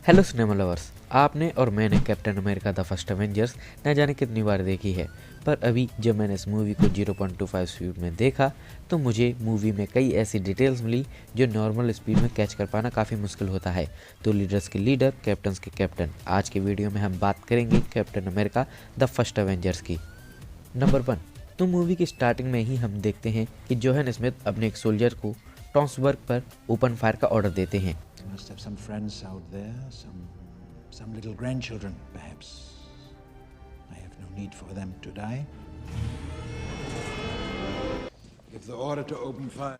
Hello cinema lovers, आपने और मैंने captain America the first Avengers न जाने कितनी बार देखी है, पर अभी जब मैंने इस मूवी को 0.25 स्पीड में देखा तो मुझे मूवी में कई ऐसी डिटेल्स मिली जो नॉर्मल स्पीड में कैच कर पाना काफ़ी मुश्किल होता है। तो लीडर्स के लीडर, कैप्टन्स के कैप्टन, आज के वीडियो में हम बात करेंगे captain America the first Avengers की। नंबर 1, तो मूवी की स्टार्टिंग में ही हम देखते हैं कि जोहन स्मिथ अपने एक सोल्जर को टॉन्सबर्ग पर ओपन फायर का ऑर्डर देते हैं। You must have some friends out there, some little grandchildren, perhaps. I have no need for them to die. Give the order to open fire.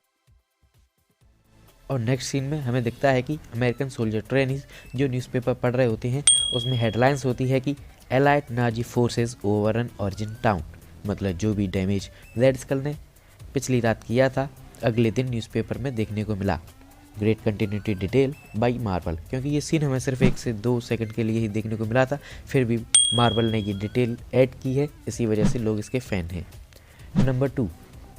और next scene में हमें दिखता है कि अमेरिकन सोल्जर ट्रेनीज जो newspaper पढ़ रहे होते हैं, उसमें हेडलाइंस होती है कि allied Nazi forces overrun origin town, मतलब जो भी डैमेज रेड स्कल ने पिछली रात किया था अगले दिन न्यूज़पेपर में देखने को मिला। Great continuity detail by Marvel, क्योंकि ये सीन हमें सिर्फ 1 से 2 सेकंड के लिए ही देखने को मिला था, फिर भी मार्वल ने ये डिटेल ऐड की है, इसी वजह से लोग इसके फ़ैन हैं। नंबर 2,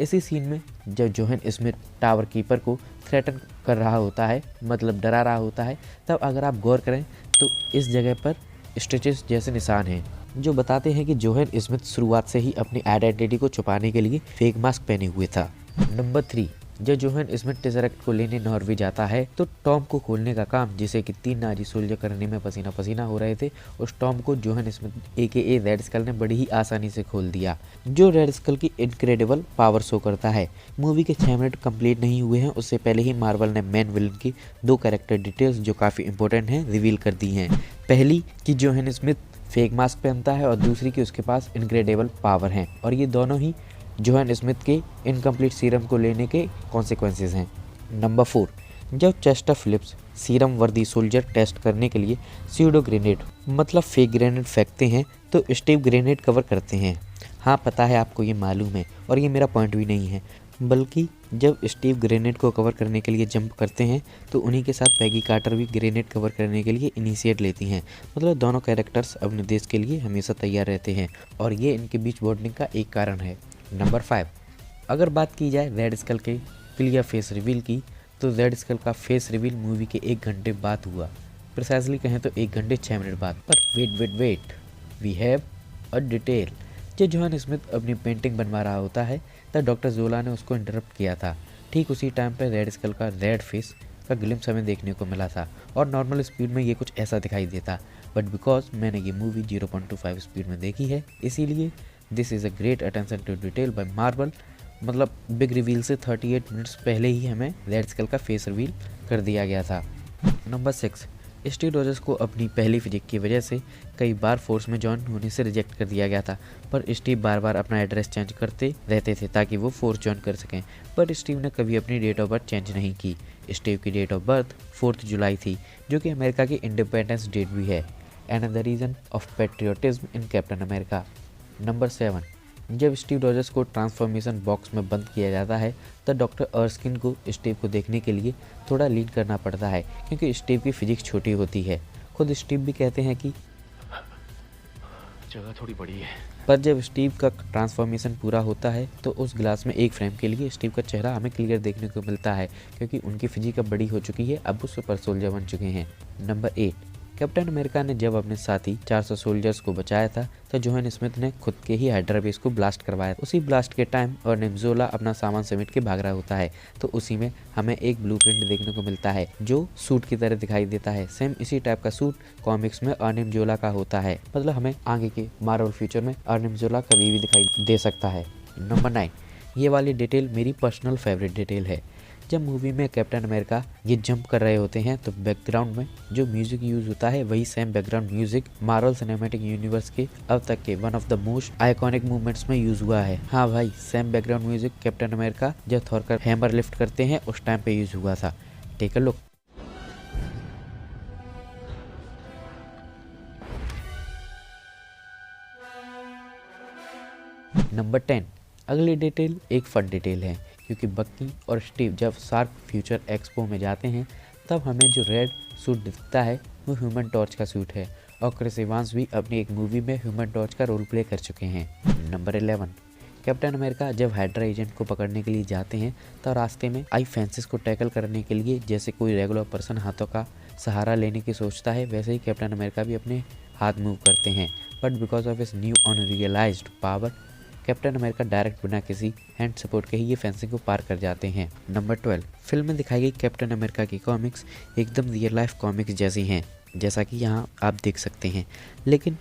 इसी सीन में जब जोहन स्मिथ टावर कीपर को थ्रेटन कर रहा होता है, मतलब डरा रहा होता है, तब अगर आप गौर करें तो इस जगह पर स्टिचेस जैसे निशान हैं जो बताते हैं कि जोहन स्मिथ शुरुआत से ही अपनी आइडेंटिटी को छुपाने के लिए फेक मास्क पहने हुए था। नंबर 3, जब जोहन स्मिथ टेसरेक्ट को लेने नॉर्वे जाता है तो टॉम को खोलने का काम, जिसे कि 3 नाजी सोल्जर करने में पसीना पसीना हो रहे थे, उस टॉम को Johann Smith AKA Red Skull ने बड़ी ही आसानी से खोल दिया, जो रेड स्कल की इनक्रेडिबल पावर शो करता है। मूवी के 6 मिनट कंप्लीट नहीं हुए हैं, उससे पहले ही मार्वल ने मेन विलन की 2 कैरेक्टर डिटेल्स जो काफ़ी इंपॉर्टेंट हैं रिवील कर दी हैं। पहली कि जोहन स्मिथ फेक मास्क पहनता है और दूसरी कि उसके पास इनक्रेडिबल पावर हैं, और ये दोनों ही जोहन स्मिथ के इनकम्प्लीट सीरम को लेने के कॉन्सिक्वेंसेस हैं। नंबर 4, जब चेस्टर फिलिप्स सीरम वर्दी सोल्जर टेस्ट करने के लिए स्यूडो ग्रेनेड मतलब फेक ग्रेनेड फेंकते हैं तो स्टीव ग्रेनेड कवर करते हैं। हाँ, पता है आपको, ये मालूम है, और ये मेरा पॉइंट भी नहीं है, बल्कि जब स्टीव ग्रेनेड को कवर करने के लिए जंप करते हैं तो उन्हीं के साथ पैगी कार्टर भी ग्रेनेड कवर करने के लिए इनिशिएट लेती हैं। मतलब दोनों कैरेक्टर्स अपने देश के लिए हमेशा तैयार रहते हैं, और ये इनके बीच बॉन्डिंग का एक कारण है। नंबर 5, अगर बात की जाए रेड स्कल के क्लियर फेस रिवील की, तो रेड स्कल का फेस रिवील मूवी के 1 घंटे बाद हुआ, प्रिसाइजली कहें तो 1 घंटे 6 मिनट बाद। पर wait, we have a detail. जब जोहन स्मिथ अपनी पेंटिंग बनवा रहा होता है तब डॉक्टर जोला ने उसको इंटरप्ट किया था। ठीक उसी टाइम पर रेड स्कल का रेड फेस का ग्लिम्स हमें देखने को मिला था, और नॉर्मल स्पीड में ये कुछ ऐसा दिखाई देता, बट बिकॉज मैंने ये मूवी 0.25 स्पीड में देखी है, इसीलिए this is a great attention to detail by Marvel. मतलब बिग रिवील से 38 मिनट्स पहले ही हमें रेड स्कल का फेस रिवील कर दिया गया था। नंबर 6, स्टीव रोजर्स को अपनी पहली फिजिक की वजह से कई बार फोर्स में ज्वाइन होने से रिजेक्ट कर दिया गया था, पर स्टीव बार बार अपना एड्रेस चेंज करते रहते थे ताकि वो फोर्स ज्वाइन कर सकें, पर स्टीव ने कभी अपनी डेट ऑफ बर्थ चेंज नहीं की। स्टीव की डेट ऑफ बर्थ 4 जुलाई थी, जो कि अमेरिका की इंडिपेंडेंस डेट भी है। Another reason of patriotism in Captain America. Number 7, जब स्टीव रॉजर्स को ट्रांसफॉर्मेशन बॉक्स में बंद किया जाता है तो डॉक्टर अर्स्किन को स्टीव को देखने के लिए थोड़ा लीन करना पड़ता है, क्योंकि स्टीव की फिजिक्स छोटी होती है। खुद स्टीव भी कहते हैं कि जगह थोड़ी बड़ी है। पर जब स्टीव का ट्रांसफॉर्मेशन पूरा होता है तो उस ग्लास में एक फ्रेम के लिए स्टीव का चेहरा हमें क्लियर देखने को मिलता है, क्योंकि उनकी फिजिक अब बड़ी हो चुकी है, अब वो सुपर सोल्जर बन चुके हैं। नंबर 8, कैप्टन अमेरिका ने जब अपने साथी 400 सोल्जर्स को बचाया था तो जोहन स्मिथ ने खुद के ही हाइड्रा बेस को ब्लास्ट करवाया। उसी ब्लास्ट के टाइम अर्निम जोला अपना सामान समेट के भाग रहा होता है, तो उसी में हमें एक ब्लूप्रिंट देखने को मिलता है जो सूट की तरह दिखाई देता है। सेम इसी टाइप का सूट कॉमिक्स में अर्निम जोला का होता है, मतलब हमें आगे के मार्वल फ्यूचर में अर्निम जोला कभी भी दिखाई दे सकता है। नंबर 9, ये वाली डिटेल मेरी पर्सनल फेवरेट डिटेल है। जब मूवी में कैप्टन अमेरिका ये जंप कर रहे होते हैं तो बैकग्राउंड में जो म्यूजिक यूज होता है वही same background music Marvel cinematic universe के अब तक के one of the most iconic movements में यूज हुआ है। हाँ भाई, same background music captain America जब थॉर का हैमर लिफ्ट करते हैं उस टाइम पे यूज हुआ था। Take a look. नंबर 10, अगली डिटेल एक फन डिटेल है, क्योंकि बक्की और स्टीव जब शार्क फ्यूचर एक्सपो में जाते हैं तब हमें जो रेड सूट दिखता है वो ह्यूमन टॉर्च का सूट है, और क्रिस इवांस भी अपनी एक मूवी में ह्यूमन टॉर्च का रोल प्ले कर चुके हैं। नंबर 11, कैप्टन अमेरिका जब हाइड्रा एजेंट को पकड़ने के लिए जाते हैं तो रास्ते में आई फेंसेस को टैकल करने के लिए जैसे कोई रेगुलर पर्सन हाथों का सहारा लेने की सोचता है, वैसे ही कैप्टन अमेरिका भी अपने हाथ मूव करते हैं, but because of his new unrealised power captain America direct बिना किसी हैंड सपोर्ट के ही ये फेंसिंग को पार कर जाते हैं। नंबर 12, फिल्म में दिखाई गई कैप्टन अमेरिका की कॉमिक्स एकदम रियल लाइफ कॉमिक्स जैसी हैं, जैसा कि यहाँ आप देख सकते हैं। लेकिन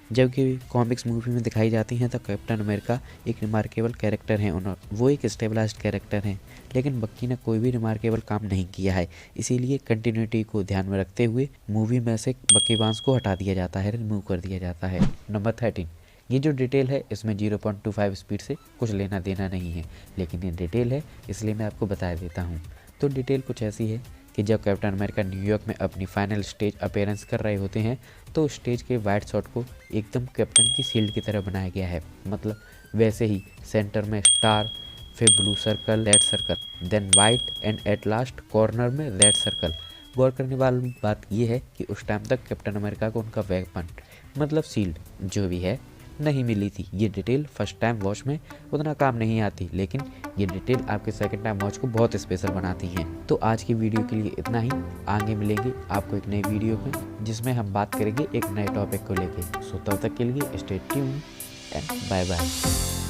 जबकि कॉमिक्स मूवी में दिखाई जाती हैं तो कैप्टन अमेरिका एक रिमार्केबल कैरेक्टर हैं, वो एक स्टेबलाइज्ड कैरेक्टर हैं, लेकिन बक्की ने कोई भी रिमार्केबल काम नहीं किया है। इसीलिए कंटिन्यूटी को ध्यान में रखते हुए मूवी में से बक्की बांस को हटा दिया जाता है, रिमूव कर दिया जाता है। नंबर 13, ये जो डिटेल है इसमें 0.25 स्पीड से कुछ लेना देना नहीं है, लेकिन ये डिटेल है इसलिए मैं आपको बता देता हूँ। तो डिटेल कुछ ऐसी है कि जब कैप्टन अमेरिका न्यूयॉर्क में अपनी फाइनल स्टेज अपीयरेंस कर रहे होते हैं तो स्टेज के वाइड शॉट को एकदम कैप्टन की शील्ड की तरह बनाया गया है, मतलब वैसे ही सेंटर में स्टार, फिर blue circle, red circle, then white and at last corner में रेड सर्कल। गौर करने वाली बात यह है कि उस टाइम तक कैप्टन अमेरिका को उनका वेपन मतलब शील्ड जो भी है नहीं मिली थी। ये डिटेल फर्स्ट टाइम वॉच में उतना काम नहीं आती, लेकिन ये डिटेल आपके सेकंड टाइम वॉच को बहुत स्पेशल बनाती हैं। तो आज की वीडियो के लिए इतना ही, आगे मिलेंगे आपको एक नई वीडियो में जिसमें हम बात करेंगे एक नए टॉपिक को लेके। सो तब तक के लिए stay tuned and bye bye.